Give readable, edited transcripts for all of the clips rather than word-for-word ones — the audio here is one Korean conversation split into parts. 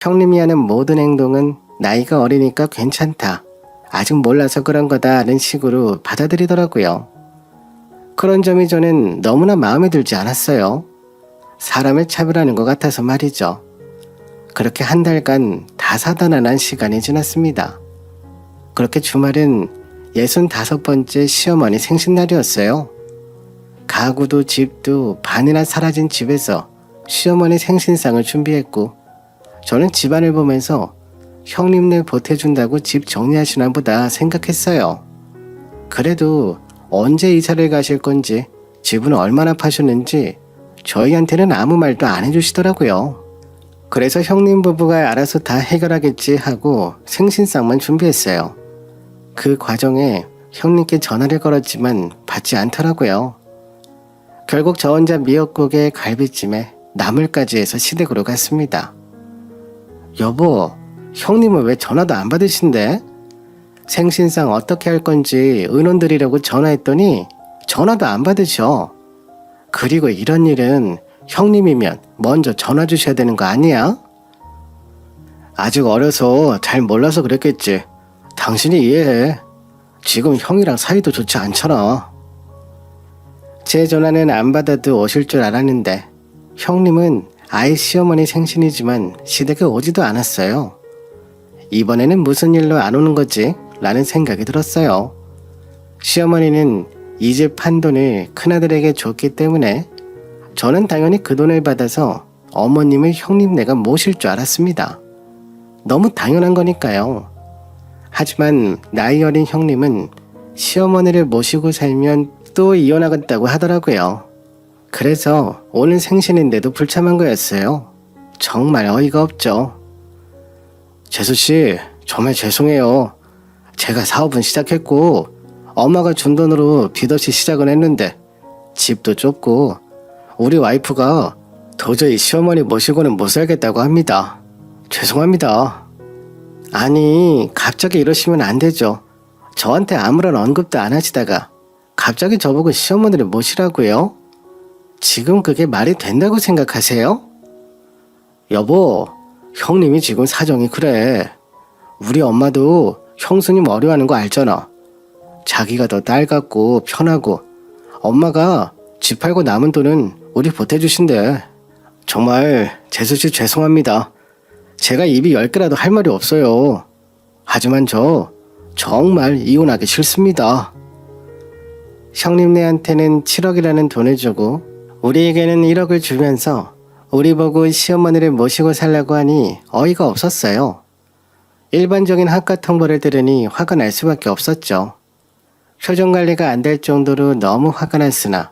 형님이 하는 모든 행동은 나이가 어리니까 괜찮다, 아직 몰라서 그런 거다라는 식으로 받아들이더라고요. 그런 점이 저는 너무나 마음에 들지 않았어요. 사람을 차별하는 것 같아서 말이죠. 그렇게 한 달간 다사다난한 시간이 지났습니다. 그렇게 주말은 65번째 시어머니 생신날이었어요. 가구도 집도 반이나 사라진 집에서 시어머니 생신상을 준비했고, 저는 집안을 보면서 형님네 보태준다고 집 정리하시나 보다 생각했어요. 그래도 언제 이사를 가실 건지, 집은 얼마나 파셨는지 저희한테는 아무 말도 안 해주시더라고요. 그래서 형님 부부가 알아서 다 해결하겠지 하고 생신상만 준비했어요. 그 과정에 형님께 전화를 걸었지만 받지 않더라고요. 결국 저 혼자 미역국에 갈비찜에 나물까지 해서 시댁으로 갔습니다. 여보, 형님은 왜 전화도 안 받으신대? 생신상 어떻게 할 건지 의논 드리려고 전화했더니 전화도 안 받으셔. 그리고 이런 일은 형님이면 먼저 전화 주셔야 되는 거 아니야? 아직 어려서 잘 몰라서 그랬겠지. 당신이 이해해. 지금 형이랑 사이도 좋지 않잖아. 제 전화는 안 받아도 오실 줄 알았는데 형님은 아이 시어머니 생신이지만 시댁에 오지도 않았어요. 이번에는 무슨 일로 안 오는 거지? 라는 생각이 들었어요. 시어머니는 이 집 판 돈을 큰아들에게 줬기 때문에 저는 당연히 그 돈을 받아서 어머님을 형님네가 모실 줄 알았습니다. 너무 당연한 거니까요. 하지만 나이 어린 형님은 시어머니를 모시고 살면 또 이혼하겠다고 하더라고요. 그래서 오늘 생신인데도 불참한 거였어요. 정말 어이가 없죠. 재수씨, 정말 죄송해요. 제가 사업은 시작했고 엄마가 준 돈으로 빚 없이 시작은 했는데 집도 좁고 우리 와이프가 도저히 시어머니 모시고는 못 살겠다고 합니다. 죄송합니다. 아니, 갑자기 이러시면 안 되죠. 저한테 아무런 언급도 안 하시다가 갑자기 저보고 시어머니를 모시라고요? 지금 그게 말이 된다고 생각하세요? 여보, 형님이 지금 사정이 그래. 우리 엄마도 형수님 어려워하는 거 알잖아. 자기가 더 딸 같고 편하고 엄마가 집 팔고 남은 돈은 우리 보태주신대. 정말 재수씨 죄송합니다. 제가 입이 10개라도 할 말이 없어요. 하지만 저 정말 이혼하기 싫습니다. 형님네한테는 7억이라는 돈을 주고 우리에게는 1억을 주면서 우리 보고 시어머니를 모시고 살라고 하니 어이가 없었어요. 일반적인 학가통보를 들으니 화가 날 수밖에 없었죠. 표정 관리가 안 될 정도로 너무 화가 났으나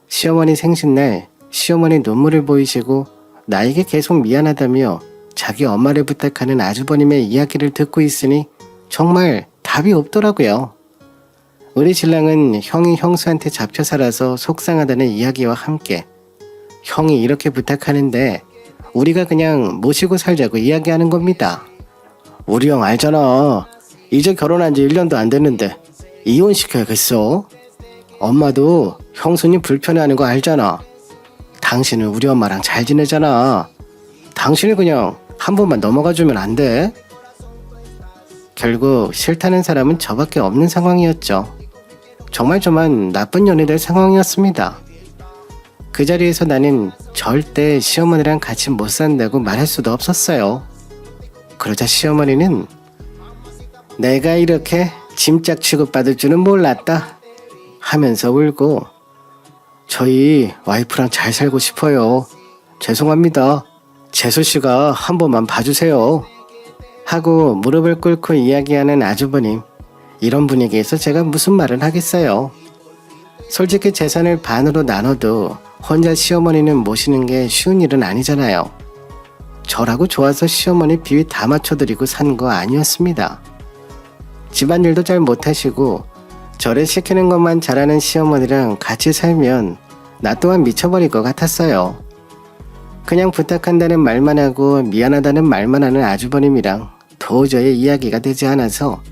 시어머니 생신날 시어머니 눈물을 보이시고 나에게 계속 미안하다며 자기 엄마를 부탁하는 아주버님의 이야기를 듣고 있으니 정말 답이 없더라고요. 우리 신랑은 형이 형수한테 잡혀 살아서 속상하다는 이야기와 함께 형이 이렇게 부탁하는데 우리가 그냥 모시고 살자고 이야기하는 겁니다. 우리 형 알잖아. 이제 결혼한 지 1년도 안 됐는데 이혼시켜야겠어. 엄마도 형수님 불편해하는 거 알잖아. 당신은 우리 엄마랑 잘 지내잖아. 당신이 그냥 한 번만 넘어가주면 안 돼? 결국 싫다는 사람은 저밖에 없는 상황이었죠. 정말 저만 나쁜 년이 될 상황이었습니다. 그 자리에서 나는 절대 시어머니랑 같이 못 산다고 말할 수도 없었어요. 그러자 시어머니는 내가 이렇게 짐짝 취급받을 줄은 몰랐다 하면서 울고 저희 와이프랑 잘 살고 싶어요. 죄송합니다. 재수씨가 한 번만 봐주세요. 하고 무릎을 꿇고 이야기하는 아주버님. 이런 분위기에서 제가 무슨 말을 하겠어요. 솔직히 재산을 반으로 나눠도 혼자 시어머니는 모시는 게 쉬운 일은 아니잖아요. 저라고 좋아서 시어머니 비위 다 맞춰드리고 산 거 아니었습니다. 집안일도 잘 못하시고 저를 시키는 것만 잘하는 시어머니랑 같이 살면 나 또한 미쳐버릴 것 같았어요. 그냥 부탁한다는 말만 하고 미안하다는 말만 하는 아주버님이랑 도저히 이야기가 되지 않아서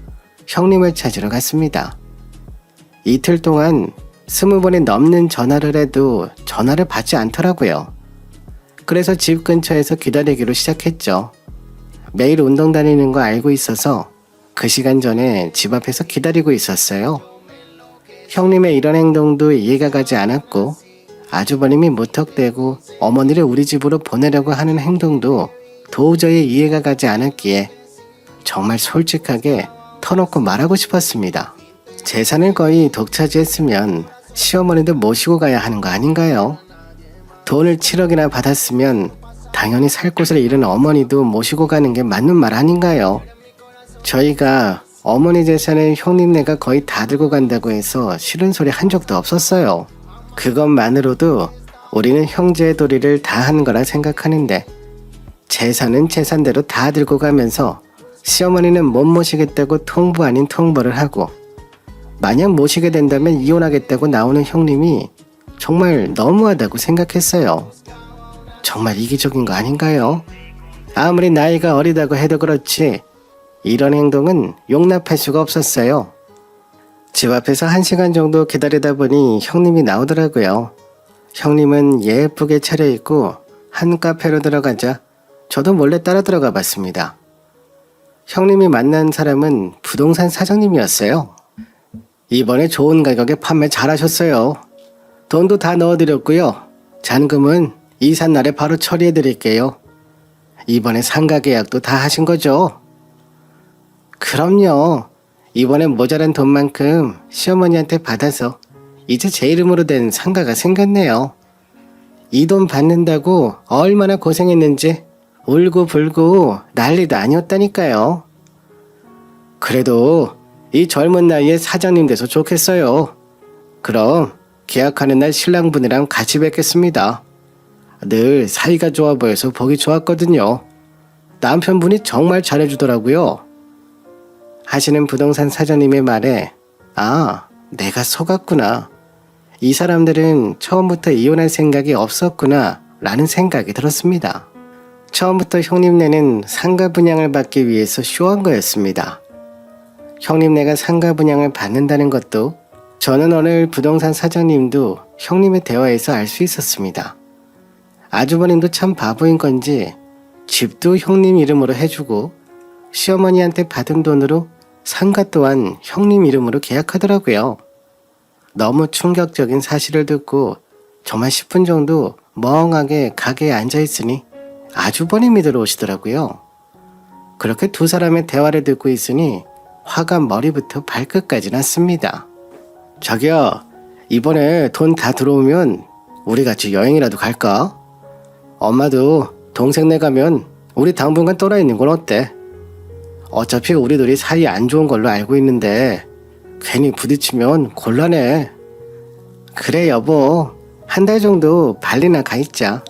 형님을 찾으러 갔습니다. 이틀 동안 20번이 넘는 전화를 해도 전화를 받지 않더라고요. 그래서 집 근처에서 기다리기로 시작했죠. 매일 운동 다니는 거 알고 있어서 그 시간 전에 집 앞에서 기다리고 있었어요. 형님의 이런 행동도 이해가 가지 않았고 아주버님이 무턱대고 어머니를 우리 집으로 보내려고 하는 행동도 도저히 이해가 가지 않았기에 정말 솔직하게 터놓고 말하고 싶었습니다. 재산을 거의 독차지했으면 시어머니도 모시고 가야 하는 거 아닌가요? 돈을 7억이나 받았으면 당연히 살 곳을 잃은 어머니도 모시고 가는 게 맞는 말 아닌가요? 저희가 어머니 재산을 형님네가 거의 다 들고 간다고 해서 싫은 소리 한 적도 없었어요. 그것만으로도 우리는 형제의 도리를 다 한 거라 생각하는데 재산은 재산대로 다 들고 가면서 시어머니는 못 모시겠다고 통보 아닌 통보를 하고 만약 모시게 된다면 이혼하겠다고 나오는 형님이 정말 너무하다고 생각했어요. 정말 이기적인 거 아닌가요? 아무리 나이가 어리다고 해도 그렇지 이런 행동은 용납할 수가 없었어요. 집 앞에서 1시간 정도 기다리다 보니 형님이 나오더라고요. 형님은 예쁘게 차려입고 한 카페로 들어가자 저도 몰래 따라 들어가 봤습니다. 형님이 만난 사람은 부동산 사장님이었어요. 이번에 좋은 가격에 판매 잘하셨어요. 돈도 다 넣어드렸고요. 잔금은 이삿날에 바로 처리해드릴게요. 이번에 상가 계약도 다 하신 거죠? 그럼요. 이번엔 모자란 돈만큼 시어머니한테 받아서 이제 제 이름으로 된 상가가 생겼네요. 이 돈 받는다고 얼마나 고생했는지 울고불고 난리도 아니었다니까요. 그래도 이 젊은 나이에 사장님 돼서 좋겠어요. 그럼 계약하는 날 신랑분이랑 같이 뵙겠습니다. 늘 사이가 좋아 보여서 보기 좋았거든요. 남편분이 정말 잘해주더라고요. 하시는 부동산 사장님의 말에 내가 속았구나. 이 사람들은 처음부터 이혼할 생각이 없었구나 라는 생각이 들었습니다. 처음부터 형님네는 상가 분양을 받기 위해서 쇼한 거였습니다. 형님네가 상가 분양을 받는다는 것도 저는 오늘 부동산 사장님도 형님의 대화에서 알 수 있었습니다. 아주버님도 참 바보인 건지 집도 형님 이름으로 해주고 시어머니한테 받은 돈으로 상가 또한 형님 이름으로 계약하더라고요. 너무 충격적인 사실을 듣고 정말 10분 정도 멍하게 가게에 앉아있으니 아주버님이 들어오시더라고요. 그렇게 두 사람의 대화를 듣고 있으니 화가 머리부터 발끝까지 났습니다. 자기야, 이번에 돈 다 들어오면 우리 같이 여행이라도 갈까? 엄마도 동생네 가면 우리 당분간 떠나 있는 건 어때? 어차피 우리 둘이 사이 안 좋은 걸로 알고 있는데 괜히 부딪히면 곤란해. 그래 여보, 한 달 정도 발리나 가 있자.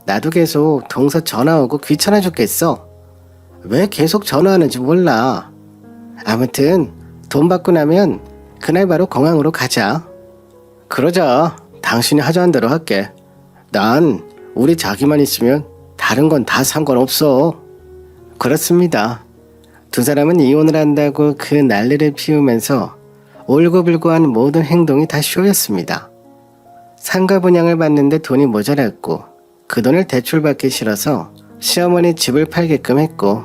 나도 계속 동서 전화 오고 귀찮아 죽겠어. 왜 계속 전화하는지 몰라. 아무튼 돈 받고 나면 그날 바로 공항으로 가자. 그러자. 당신이 하자는 대로 할게. 난 우리 자기만 있으면 다른 건 다 상관없어. 그렇습니다. 두 사람은 이혼을 한다고 그 난리를 피우면서 울고불고한 모든 행동이 다 쇼였습니다. 상가 분양을 받는데 돈이 모자랐고 그 돈을 대출받기 싫어서 시어머니 집을 팔게끔 했고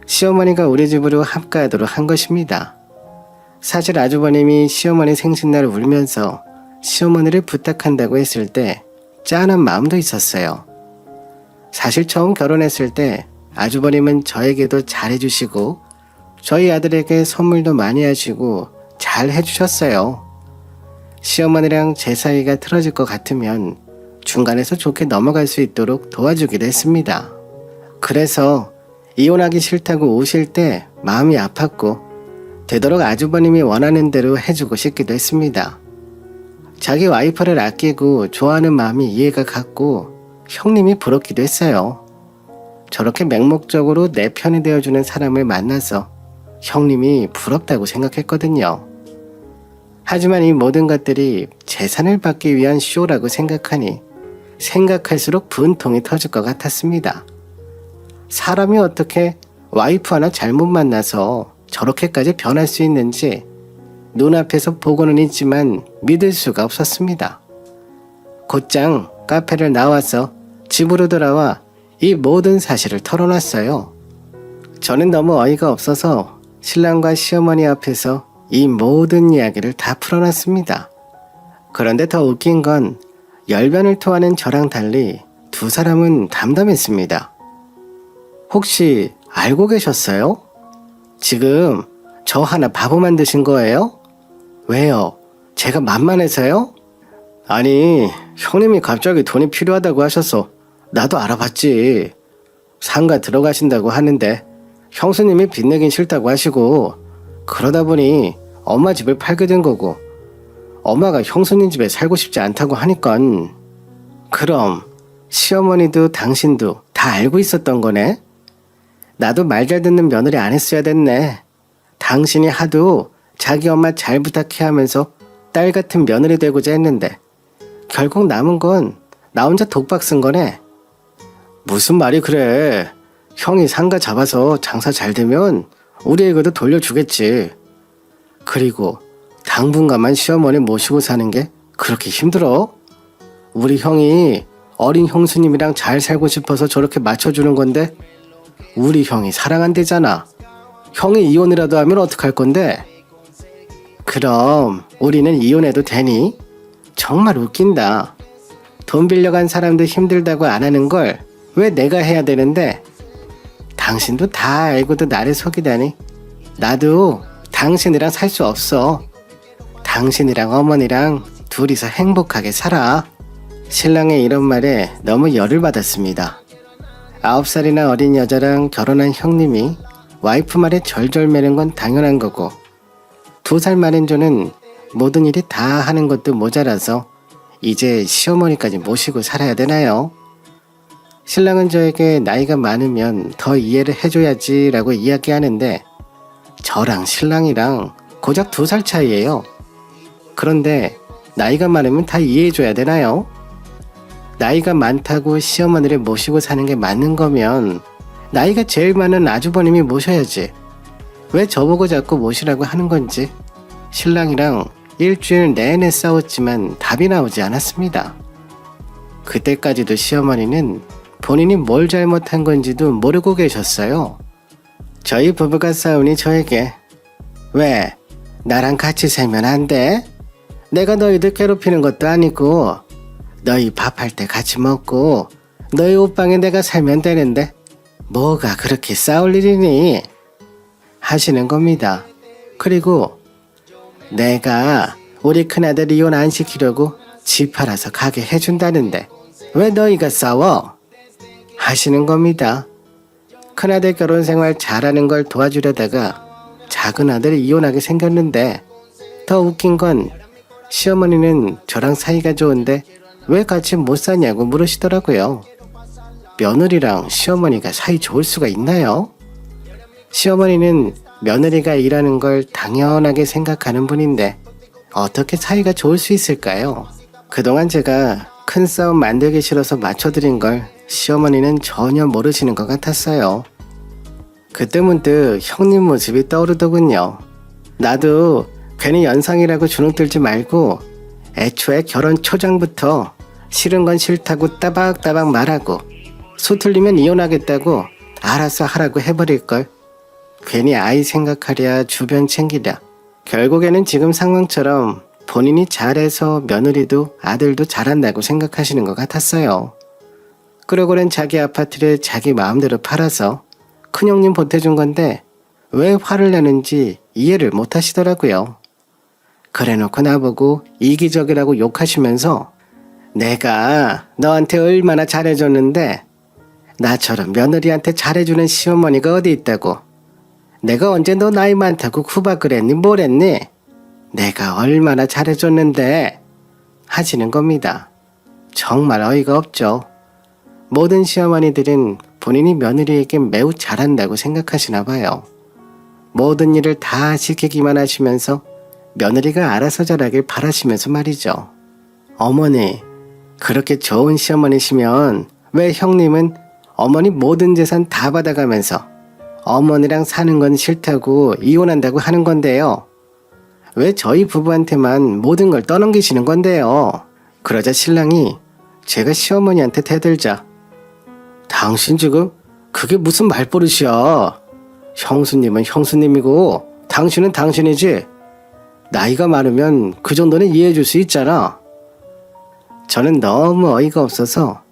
시어머니가 우리 집으로 합가하도록 한 것입니다. 사실 아주버님이 시어머니 생신날 울면서 시어머니를 부탁한다고 했을 때 짠한 마음도 있었어요. 사실 처음 결혼했을 때 아주버님은 저에게도 잘해주시고 저희 아들에게 선물도 많이 하시고 잘 해주셨어요. 시어머니랑 제 사이가 틀어질 것 같으면 중간에서 좋게 넘어갈 수 있도록 도와주기도 했습니다. 그래서 이혼하기 싫다고 우실 때 마음이 아팠고 되도록 아주버님이 원하는 대로 해주고 싶기도 했습니다. 자기 와이프를 아끼고 좋아하는 마음이 이해가 갔고 형님이 부럽기도 했어요. 저렇게 맹목적으로 내 편이 되어주는 사람을 만나서 형님이 부럽다고 생각했거든요. 하지만 이 모든 것들이 재산을 받기 위한 쇼라고 생각하니 생각할수록 분통이 터질 것 같았습니다. 사람이 어떻게 와이프 하나 잘못 만나서 저렇게까지 변할 수 있는지 눈앞에서 보고는 있지만 믿을 수가 없었습니다. 곧장 카페를 나와서 집으로 돌아와 이 모든 사실을 털어놨어요. 저는 너무 어이가 없어서 신랑과 시어머니 앞에서 이 모든 이야기를 다 풀어놨습니다. 그런데 더 웃긴 건 열변을 토하는 저랑 달리 두 사람은 담담했습니다. 혹시 알고 계셨어요? 지금 저 하나 바보 만드신 거예요? 왜요? 제가 만만해서요? 아니, 형님이 갑자기 돈이 필요하다고 하셔서 나도 알아봤지. 상가 들어가신다고 하는데 형수님이 빚내긴 싫다고 하시고 그러다 보니 엄마 집을 팔게 된 거고 엄마가 형수님 집에 살고 싶지 않다고 하니깐. 그럼 시어머니도 당신도 다 알고 있었던 거네? 나도 말 잘 듣는 며느리 안 했어야 됐네. 당신이 하도 자기 엄마 잘 부탁해 하면서 딸 같은 며느리 되고자 했는데 결국 남은 건 나 혼자 독박 쓴 거네. 무슨 말이 그래. 형이 상가 잡아서 장사 잘 되면 우리에게도 돌려주겠지. 그리고 당분간만 시어머니 모시고 사는 게 그렇게 힘들어? 우리 형이 어린 형수님이랑 잘 살고 싶어서 저렇게 맞춰주는 건데 우리 형이 사랑한대잖아. 형이 이혼이라도 하면 어떡할 건데? 그럼 우리는 이혼해도 되니? 정말 웃긴다. 돈 빌려간 사람도 힘들다고 안 하는 걸 왜 내가 해야 되는데? 당신도 다 알고도 나를 속이다니. 나도 당신이랑 살 수 없어. 당신이랑 어머니랑 둘이서 행복하게 살아. 신랑의 이런 말에 너무 열을 받았습니다. 9살이나 어린 여자랑 결혼한 형님이 와이프 말에 절절 매는 건 당연한 거고 2살 많은 저는 모든 일이 다 하는 것도 모자라서 이제 시어머니까지 모시고 살아야 되나요? 신랑은 저에게 나이가 많으면 더 이해를 해줘야지 라고 이야기하는데 저랑 신랑이랑 고작 2살 차이예요. 그런데 나이가 많으면 다 이해해줘야 되나요? 나이가 많다고 시어머니를 모시고 사는 게 맞는 거면 나이가 제일 많은 아주버님이 모셔야지. 왜 저보고 자꾸 모시라고 하는 건지 신랑이랑 일주일 내내 싸웠지만 답이 나오지 않았습니다. 그때까지도 시어머니는 본인이 뭘 잘못한 건지도 모르고 계셨어요. 저희 부부가 싸우니 저에게 왜 나랑 같이 살면 안 돼? 내가 너희들 괴롭히는 것도 아니고 너희 밥할 때 같이 먹고 너희 옷방에 내가 살면 되는데 뭐가 그렇게 싸울 일이니? 하시는 겁니다. 그리고 내가 우리 큰아들 이혼 안 시키려고 집 팔아서 가게 해준다는데 왜 너희가 싸워? 하시는 겁니다. 큰아들 결혼 생활 잘하는 걸 도와주려다가 작은 아들이 이혼하게 생겼는데 더 웃긴 건 시어머니는 저랑 사이가 좋은데 왜 같이 못 사냐고 물으시더라고요. 며느리랑 시어머니가 사이 좋을 수가 있나요? 시어머니는 며느리가 일하는 걸 당연하게 생각하는 분인데 어떻게 사이가 좋을 수 있을까요? 그동안 제가 큰 싸움 만들기 싫어서 맞춰드린 걸 시어머니는 전혀 모르시는 것 같았어요. 그때 문득 형님 모습이 떠오르더군요. 나도 괜히 연상이라고 주눅들지 말고 애초에 결혼 초장부터 싫은 건 싫다고 따박따박 말하고 서툴리면 이혼하겠다고 알아서 하라고 해버릴걸. 괜히 아이 생각하랴 주변 챙기랴. 결국에는 지금 상황처럼 본인이 잘해서 며느리도 아들도 잘한다고 생각하시는 것 같았어요. 그러고는 자기 아파트를 자기 마음대로 팔아서 큰형님 보태준 건데 왜 화를 내는지 이해를 못 하시더라고요. 그래놓고 나보고 이기적이라고 욕하시면서 내가 너한테 얼마나 잘해줬는데 나처럼 며느리한테 잘해주는 시어머니가 어디 있다고. 내가 언제 너 나이 많다고 구박을 했니 뭘 했니? 내가 얼마나 잘해줬는데 하시는 겁니다. 정말 어이가 없죠. 모든 시어머니들은 본인이 며느리에게 매우 잘한다고 생각하시나 봐요. 모든 일을 다 시키기만 하시면서 며느리가 알아서 잘하길 바라시면서 말이죠. 어머니, 그렇게 좋은 시어머니시면 왜 형님은 어머니 모든 재산 다 받아가면서 어머니랑 사는 건 싫다고 이혼한다고 하는 건데요. 왜 저희 부부한테만 모든 걸 떠넘기시는 건데요. 그러자 신랑이 제가 시어머니한테 대들자 당신 지금 그게 무슨 말버릇이야. 형수님은 형수님이고 당신은 당신이지. 나이가 많으면 그 정도는 이해해줄 수 있잖아. 저는 너무 어이가 없어서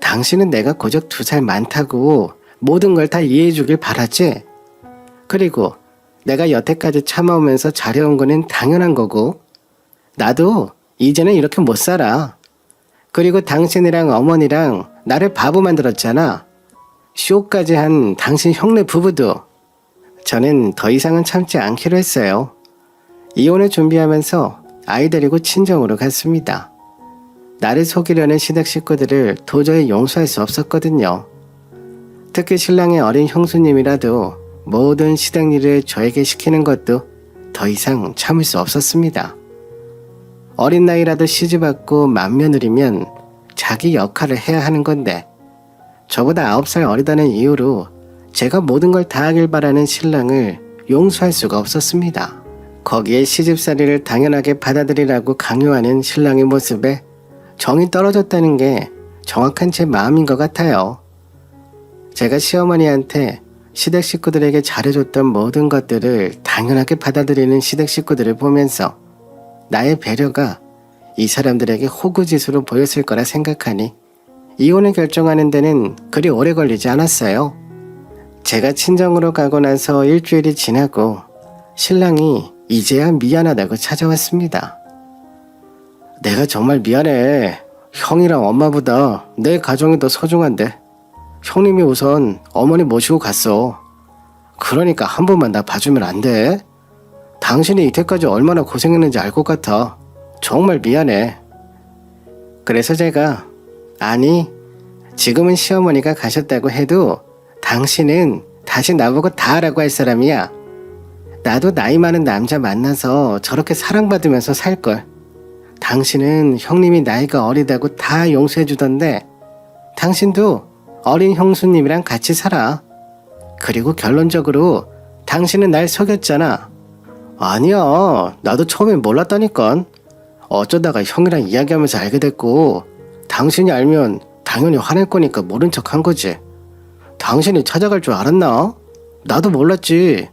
당신은 내가 고작 2살 많다고 모든 걸 다 이해해주길 바라지. 그리고 내가 여태까지 참아오면서 잘해온 거는 당연한 거고 나도 이제는 이렇게 못 살아. 그리고 당신이랑 어머니랑 나를 바보 만들었잖아. 쇼까지 한 당신 형네 부부도. 저는 더 이상은 참지 않기로 했어요. 이혼을 준비하면서 아이 데리고 친정으로 갔습니다. 나를 속이려는 시댁 식구들을 도저히 용서할 수 없었거든요. 특히 신랑의 어린 형수님이라도 모든 시댁 일을 저에게 시키는 것도 더 이상 참을 수 없었습니다. 어린 나이라도 시집왔고 맏며느리면 자기 역할을 해야 하는 건데 저보다 9살 어리다는 이유로 제가 모든 걸 다 하길 바라는 신랑을 용서할 수가 없었습니다. 거기에 시집살이를 당연하게 받아들이라고 강요하는 신랑의 모습에 정이 떨어졌다는 게 정확한 제 마음인 것 같아요. 제가 시어머니한테 시댁 식구들에게 잘해줬던 모든 것들을 당연하게 받아들이는 시댁 식구들을 보면서 나의 배려가 이 사람들에게 호구짓으로 보였을 거라 생각하니 이혼을 결정하는 데는 그리 오래 걸리지 않았어요. 제가 친정으로 가고 나서 일주일이 지나고 신랑이 이제야 미안하다고 찾아왔습니다. 내가 정말 미안해. 형이랑 엄마보다 내 가정이 더 소중한데 형님이 우선 어머니 모시고 갔어. 그러니까 한 번만 나 봐주면 안 돼? 당신이 이때까지 얼마나 고생했는지 알 것 같아. 정말 미안해. 그래서 제가 아니 지금은 시어머니가 가셨다고 해도 당신은 다시 나보고 다 하라고 할 사람이야. 나도 나이 많은 남자 만나서 저렇게 사랑받으면서 살걸. 당신은 형님이 나이가 어리다고 다 용서해주던데 당신도 어린 형수님이랑 같이 살아. 그리고 결론적으로 당신은 날 속였잖아. 아니야. 나도 처음엔 몰랐다니까. 어쩌다가 형이랑 이야기하면서 알게 됐고 당신이 알면 당연히 화낼 거니까 모른 척 한 거지. 당신이 찾아갈 줄 알았나? 나도 몰랐지.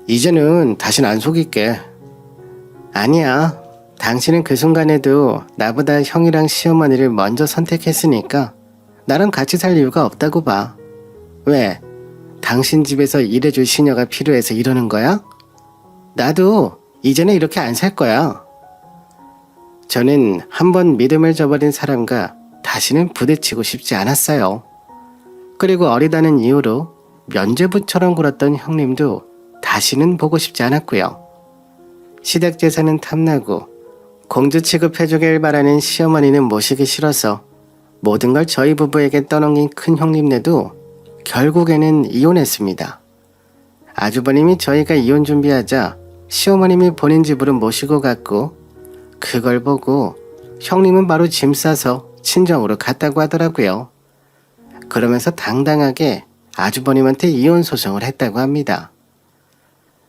이제는 다신 안 속일게. 아니야. 당신은 그 순간에도 나보다 형이랑 시어머니를 먼저 선택했으니까 나랑 같이 살 이유가 없다고 봐. 왜? 당신 집에서 일해줄 시녀가 필요해서 이러는 거야? 나도 이제는 이렇게 안 살 거야. 저는 한번 믿음을 저버린 사람과 다시는 부딪히고 싶지 않았어요. 그리고 어리다는 이유로 면죄부처럼 굴었던 형님도 다시는 보고 싶지 않았고요. 시댁 재산은 탐나고 공주 취급해주길 바라는 시어머니는 모시기 싫어서 모든 걸 저희 부부에게 떠넘긴 큰 형님네도 결국에는 이혼했습니다. 아주버님이 저희가 이혼 준비하자 시어머님이 본인 집으로 모시고 갔고 그걸 보고 형님은 바로 짐 싸서 친정으로 갔다고 하더라고요. 그러면서 당당하게 아주버님한테 이혼 소송을 했다고 합니다.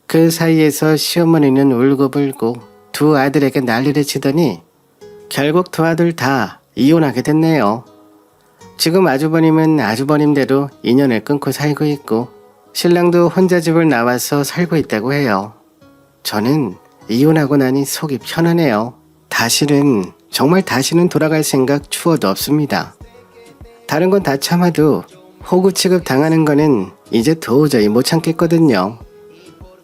그 사이에서 시어머니는 울고불고 2 아들에게 난리를 치더니 결국 2 아들 다 이혼하게 됐네요. 지금 아주버님은 아주버님대로 인연을 끊고 살고 있고 신랑도 혼자 집을 나와서 살고 있다고 해요. 저는 이혼하고 나니 속이 편하네요. 정말 다시는 돌아갈 생각 추워도 없습니다. 다른 건 다 참아도 호구 취급 당하는 거는 이제 도저히 못 참겠거든요.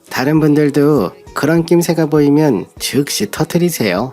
다른 분들도 그런 낌새가 보이면 즉시 터뜨리세요.